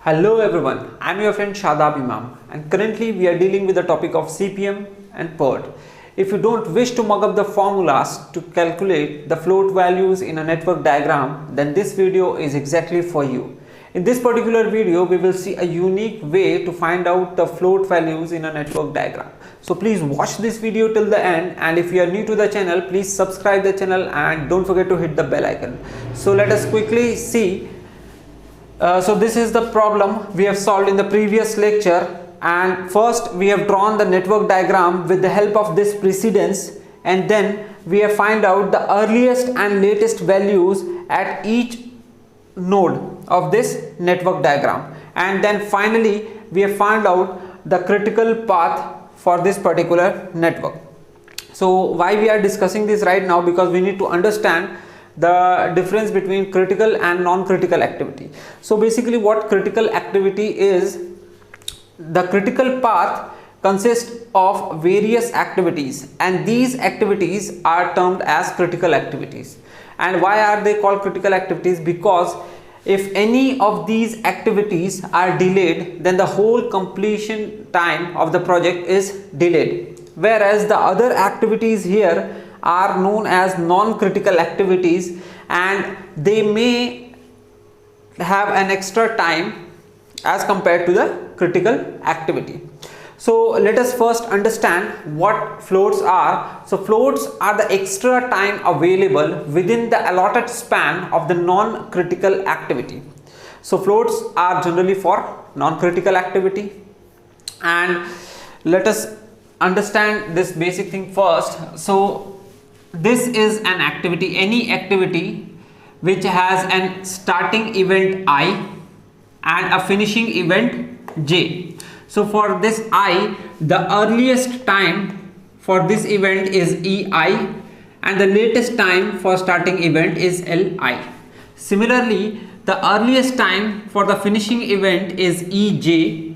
Hello everyone, I am your friend Shadab Imam and currently we are dealing with the topic of CPM and PERT. If you don't wish to mug up the formulas to calculate the float values in a network diagram, then this video is exactly for you. In this particular video, we will see a unique way to find out the float values in a network diagram. So please watch this video till the end, and if you are new to the channel, please subscribe the channel and don't forget to hit the bell icon. So let us quickly see. So this is the problem we have solved in the previous lecture, and first we have drawn the network diagram with the help of this precedence, and then we have find out the earliest and latest values at each node of this network diagram, and then finally we have found out the critical path for this particular network. So why we are discussing this right now? Because we need to understand the difference between critical and non-critical activity. So basically what critical activity is, the critical path consists of various activities, and these activities are termed as critical activities. And why are they called critical activities? Because if any of these activities are delayed, then the whole completion time of the project is delayed, whereas the other activities here are known as non-critical activities, and they may have an extra time as compared to the critical activity. So let us first understand what floats are. So floats are the extra time available within the allotted span of the non-critical activity. So floats are generally for non-critical activity, and let us understand this basic thing first. So this is an activity, any activity which has an starting event I and a finishing event J. So for this I, the earliest time for this event is EI and the latest time for starting event is LI. Similarly, the earliest time for the finishing event is EJ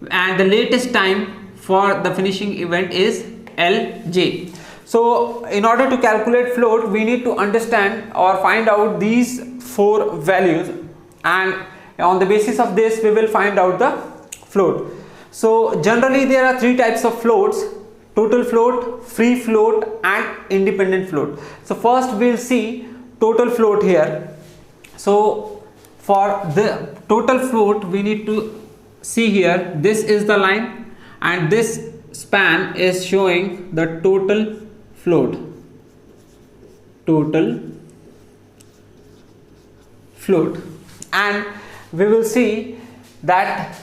and the latest time for the finishing event is LJ. So in order to calculate float, we need to understand or find out these four values, and on the basis of this we will find out the float. So generally there are three types of floats: total float, free float and independent float. So first we will see total float here. So for the total float we need to see here, this is the line and this span is showing the total float. And we will see that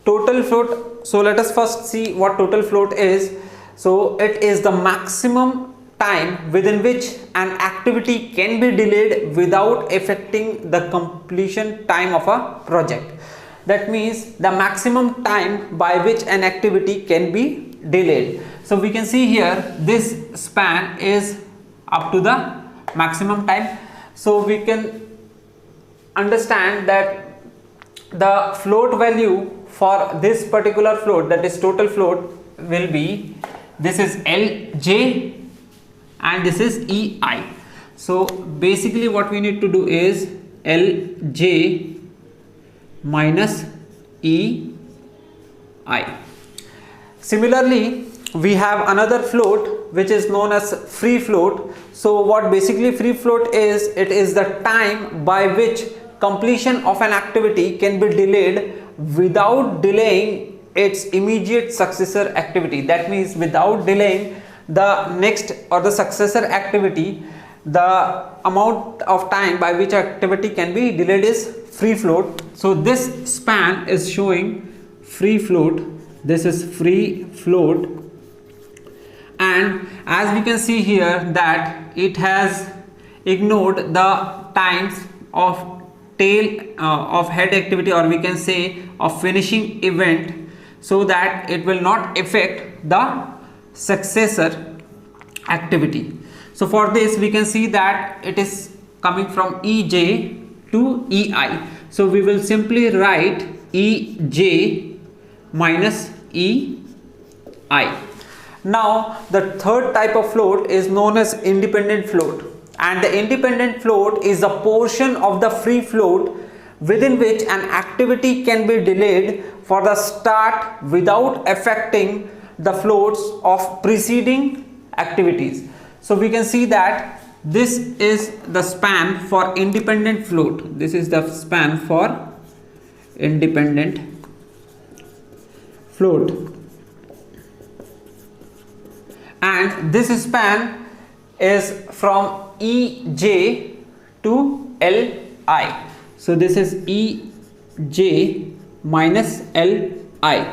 total float. So let us first see what total float is. So it is the maximum time within which an activity can be delayed without affecting the completion time of a project. That means the maximum time by which an activity can be delayed. So we can see here this span is up to the maximum time. So we can understand that the float value for this particular float, that is total float, will be, this is LJ and this is EI. So basically what we need to do is LJ minus EI. Similarly, we have another float which is known as free float. So what basically free float is, it is the time by which completion of an activity can be delayed without delaying its immediate successor activity. That means without delaying the next or the successor activity, the amount of time by which activity can be delayed is free float. So this span is showing free float. This is free float, and as we can see here that it has ignored the times of tail of head activity, or we can say of finishing event, so that it will not affect the successor activity. So for this we can see that it is coming from EJ to EI. So we will simply write EJ minus EI. Now the third type of float is known as independent float, and the independent float is a portion of the free float within which an activity can be delayed for the start without affecting the floats of preceding activities. So we can see that this is the span for independent float. This is the span for independent float, and this span is from EJ to LI. So this is EJ minus LI.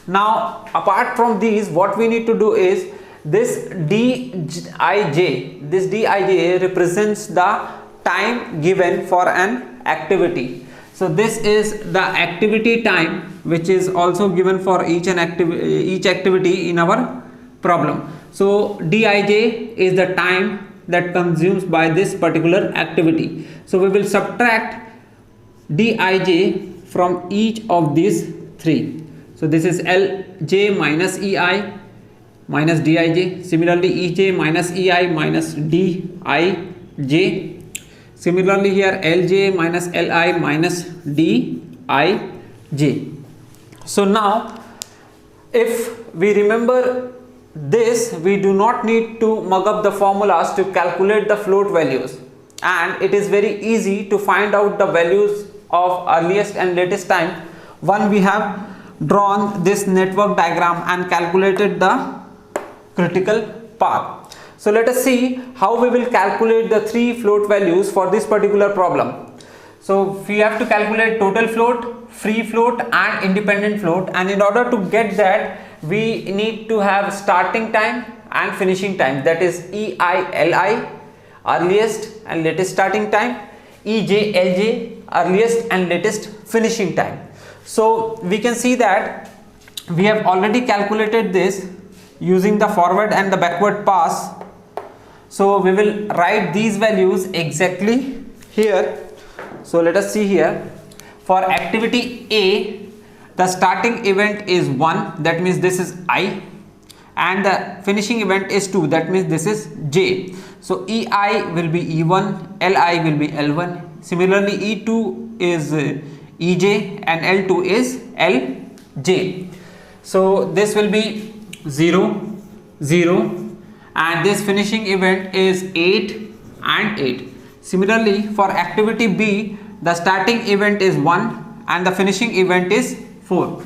Now apart from these, what we need to do is this Dij represents the time given for an activity. So this is the activity time, which is also given for each activity in our problem. So Dij is the time that consumes by this particular activity. So we will subtract Dij from each of these three. So this is Lj minus Ei minus Dij. Similarly, Ej minus Ei minus Dij. Similarly here Lj minus Li minus Dij. So now if we remember this, we do not need to mug up the formulas to calculate the float values, and it is very easy to find out the values of earliest and latest time. One, we have drawn this network diagram and calculated the critical path. So let us see how we will calculate the three float values for this particular problem. So we have to calculate total float, free float and independent float, and in order to get that we need to have starting time and finishing time, that is EI/LI, earliest and latest starting time, EJ/LJ, earliest and latest finishing time. So we can see that we have already calculated this using the forward and the backward pass. So we will write these values exactly here. So let us see here. For activity A, the starting event is 1, that means this is I, and the finishing event is 2, that means this is J. So EI will be E1, LI will be L1. Similarly, E2 is EJ and L2 is LJ. So this will be 0, 0, and this finishing event is 8 and 8. Similarly, for activity B, the starting event is 1 and the finishing event is 4.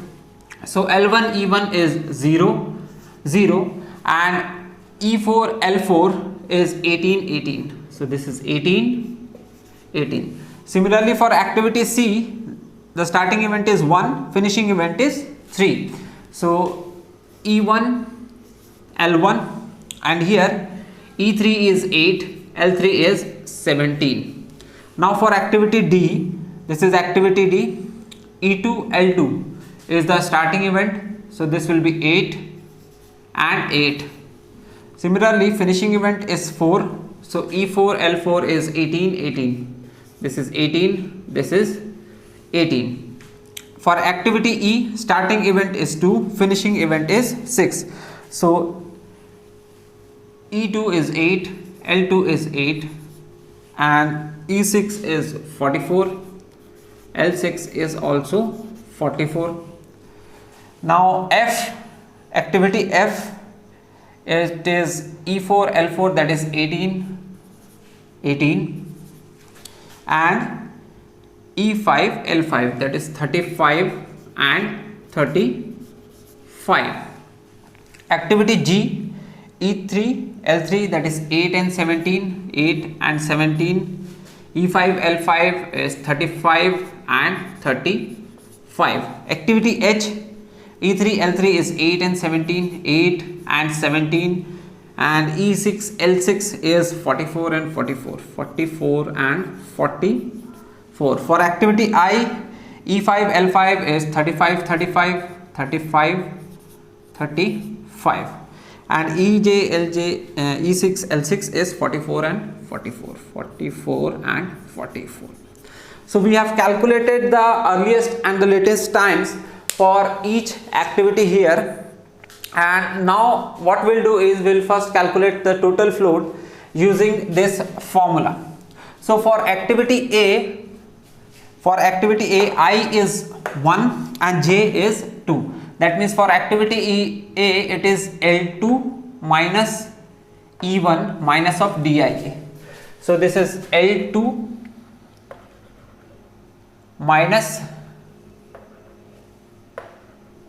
So L1 E1 is 0, 0, and E4 L4 is 18, 18. So this is 18, 18. Similarly, for activity C, the starting event is 1, finishing event is 3. So E1 L1, and here E3 is 8, L3 is 17. Now for activity D, this is activity D, E2 L2 is the starting event, so this will be 8 and 8. Similarly, finishing event is 4, so E4 L4 is 18, 18. This is 18, this is 18. For activity E, starting event is 2, finishing event is 6. So E2 is 8, L2 is 8, and E6 is 44, L6 is also 44. Now F, activity F, it is E4 L4, that is 18, 18, and E5 L5, that is 35 and 35. Activity G, E3 L3, that is 8 and 17, 8 and 17. E5 L5 is 35 and 35. Activity H, E3 L3 is 8 and 17, 8 and 17, and E6 L6 is 44 and 44, 44 and 44. For activity I, E5 L5 is 35, 35, 35, 35, and EJ LJ E6 L6 is 44 and 44, 44 and 44. So we have calculated the earliest and the latest times for each activity here, and now what we'll do is we'll first calculate the total float using this formula. So for activity A, For activity A, I is 1 and J is 2. That means for activity A, it is L2 minus E1 minus of Dij. So this is L2 minus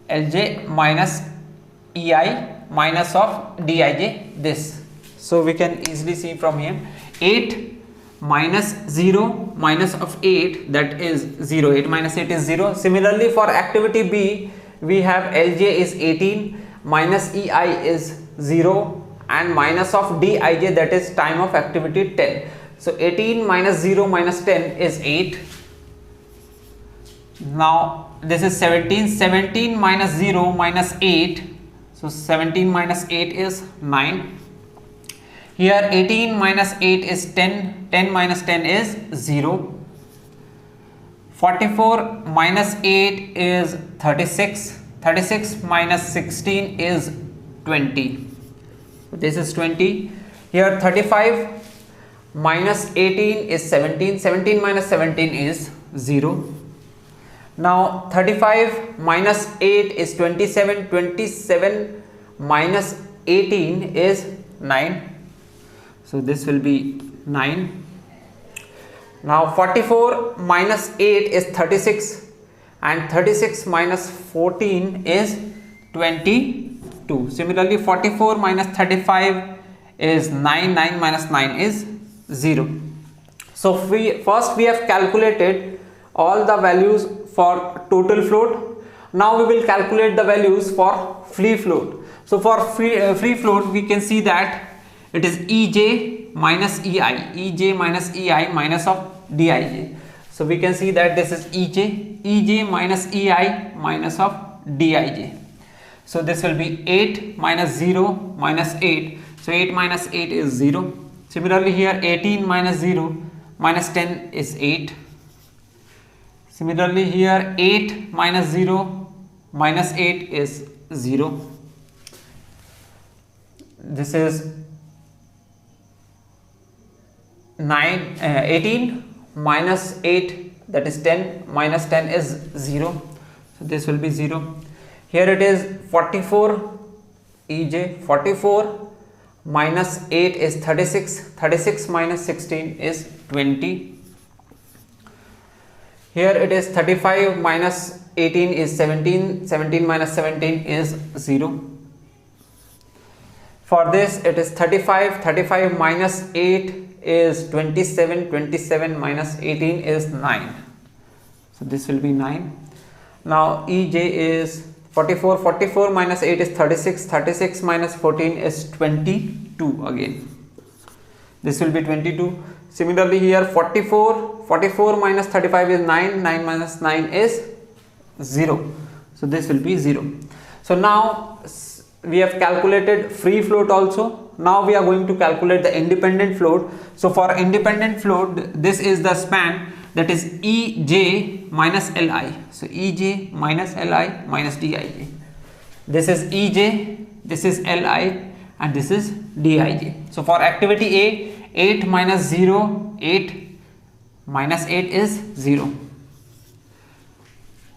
Lj minus Ei minus of Dij, this. So we can easily see from here 8 minus 0 minus of 8, that is 0. 8 minus 8 is 0. Similarly for activity B, we have Lj is 18 minus Ei is 0 and minus of Dij, that is time of activity 10. So 18 minus 0 minus 10 is 8. Now this is 17. 17 minus 0 minus 8, so 17 minus 8 is 9. Here 18 minus 8 is 10. 10 minus 10 is 0. 44 minus 8 is 36. 36 minus 16 is 20. So this is 20. Here 35 minus 18 is 17. 17 minus 17 is 0. Now 35 minus 8 is 27. 27 minus 18 is 9. So this will be 9. Now 44 minus 8 is 36 and 36 minus 14 is 22. Similarly 44 minus 35 is 9. 9 minus 9 is 0. So first we have calculated all the values for total float. Now we will calculate the values for free float. So for free float, we can see that it is Ej minus Ei, Ej minus Ei minus of Dij. So we can see that this is Ej, Ej minus Ei minus of Dij. So this will be 8 minus 0 minus 8. So 8 minus 8 is 0. Similarly here 18 minus 0 minus 10 is 8. Similarly here 8 minus 0 minus 8 is 0. This is 18 minus 8, that is 10, minus 10 is 0. So this will be 0. Here it is 44 Ej, 44 minus 8 is 36, 36 minus 16 is 20. Here it is 35 minus 18 is 17, 17 minus 17 is 0. For this it is 35, 35 minus 8 is 27, 27 minus 18 is 9. So this will be 9. Now Ej is 44, 44 minus 8 is 36, 36 minus 14 is 22 again. This will be 22. Similarly here 44, 44 minus 35 is 9, 9 minus 9 is 0. So this will be 0. So now we have calculated free float also. Now we are going to calculate the independent float. So for independent float, this is the span, that is Ej minus Li. So Ej minus Li minus Dij. This is Ej, this is Li, and this is Dij. So for activity A, 8 minus 0, 8 minus 8 is 0.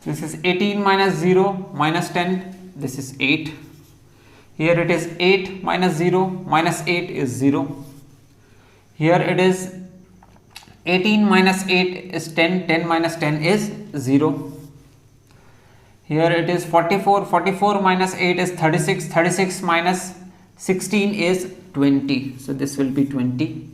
This is 18 minus 0 minus 10, this is 8. Here it is 8 minus 0 minus 8 is 0. Here it is 18 minus 8 is 10, 10 minus 10 is 0. Here it is 44, 44 minus 8 is 36, 36 minus 16 is 20. So this will be 20.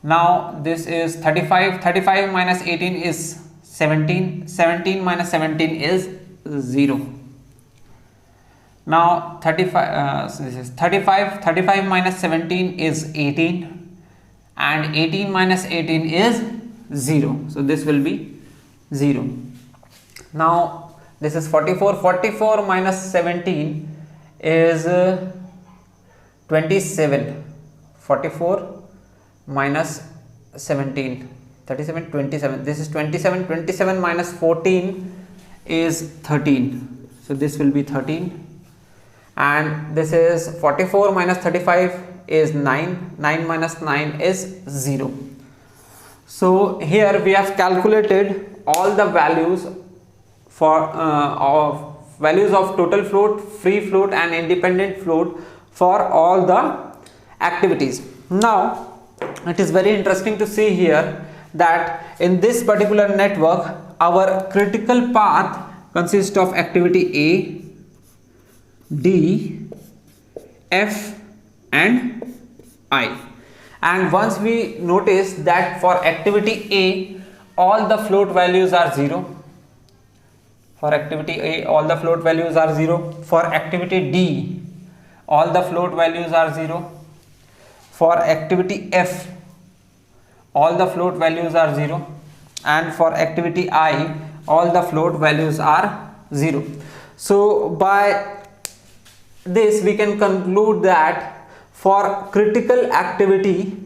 Now this is 35, 35 minus 18 is 17, 17 minus 17 is 0. Now 35, this is 35, 35 minus 17 is 18 and 18 minus 18 is 0. So this will be 0. Now this is 44, 44 minus 17 is 27, 44 minus 17, 37, 27. This is 27, 27 minus 14 is 13. So this will be 13. And this is 44 minus 35 is 9, 9 minus 9 is 0. So here we have calculated all the values for values of total float, free float and independent float for all the activities. Now it is very interesting to see here that in this particular network our critical path consists of activity A, D, F and I. And once we notice that for activity A all the float values are 0, for activity A all the float values are 0, for activity D all the float values are 0, for activity F all the float values are 0, and for activity I all the float values are 0. So by this we can conclude that for critical activity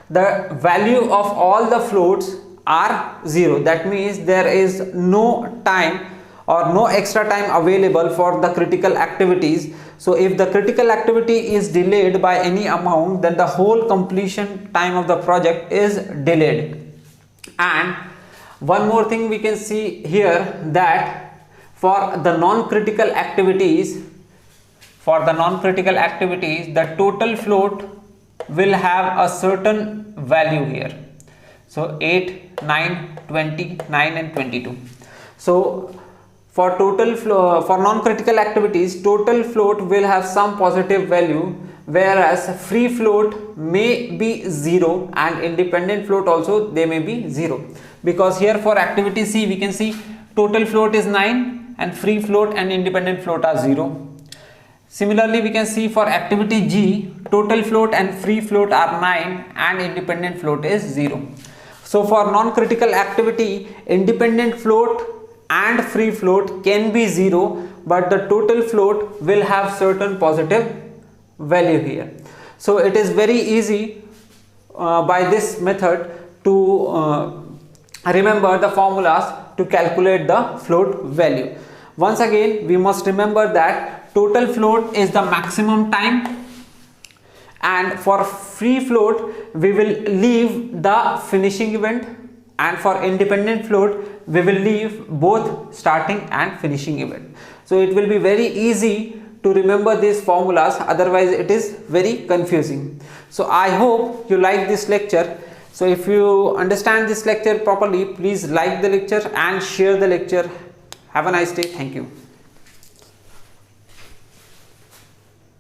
the value of all the floats are 0. That means there is no time or no extra time available for the critical activities. So if the critical activity is delayed by any amount, then the whole completion time of the project is delayed. And one more thing we can see here, that for the non-critical activities, the total float will have a certain value here. So 8, 9, 20, 9 and 22. So for total flow, for non-critical activities, total float will have some positive value, whereas free float may be 0 and independent float also they may be 0. Because here for activity C we can see total float is 9 and free float and independent float are 0. Similarly, we can see for activity G, total float and free float are 9 and independent float is 0. So for non-critical activity, independent float and free float can be 0, but the total float will have certain positive value here. So it is very easy by this method to remember the formulas to calculate the float value. Once again, we must remember that total float is the maximum time, and for free float we will leave the finishing event, and for independent float we will leave both starting and finishing event. So it will be very easy to remember these formulas, otherwise it is very confusing. So I hope you like this lecture. So if you understand this lecture properly, please like the lecture and share the lecture. Have a nice day. Thank you.